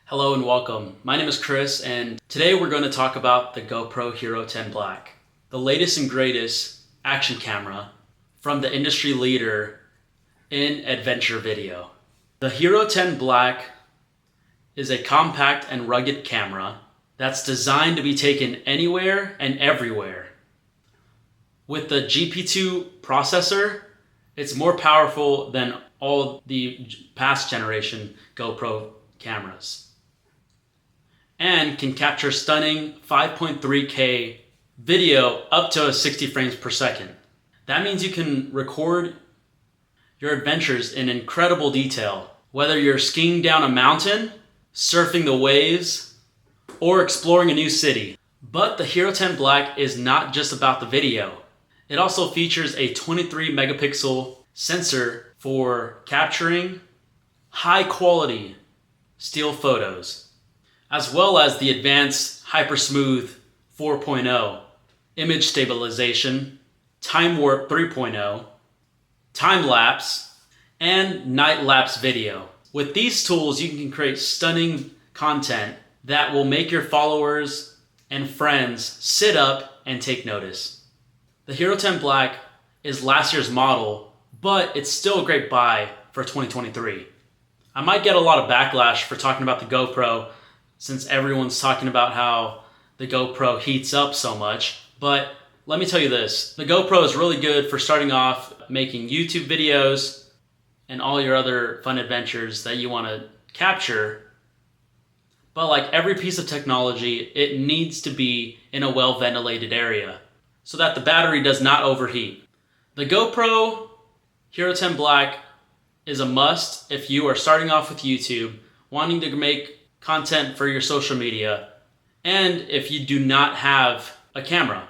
Hello and welcome. My name is Chris and today we're going to talk about the GoPro Hero 10 Black, the latest and greatest action camera from the industry leader in adventure video. The Hero 10 Black is a compact and rugged camera that's designed to be taken anywhere and everywhere. With the GP2 processor, it's more powerful than all the past generation GoPro cameras and can capture stunning 5.3K video up to 60 frames per second. That means you can record your adventures in incredible detail, whether you're skiing down a mountain, surfing the waves, or exploring a new city. But the Hero 10 Black is not just about the video. It also features a 23 megapixel sensor for capturing high quality still photos, as well as the advanced HyperSmooth 4.0, image stabilization, TimeWarp 3.0, time-lapse, and night-lapse video. With these tools, you can create stunning content that will make your followers and friends sit up and take notice. The Hero 10 Black is last year's model, but it's still a great buy for 2023. I might get a lot of backlash for talking about the GoPro since everyone's talking about how the GoPro heats up so much, but let me tell you this, the GoPro is really good for starting off making YouTube videos and all your other fun adventures that you want to capture. But like every piece of technology, it needs to be in a well-ventilated area so that the battery does not overheat. The GoPro Hero 10 Black is a must if you are starting off with YouTube, wanting to make content for your social media, and if you do not have a camera.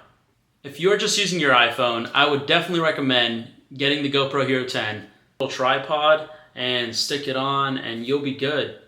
If you're just using your iPhone, I would definitely recommend getting the GoPro Hero 10, a tripod, and stick it on and you'll be good.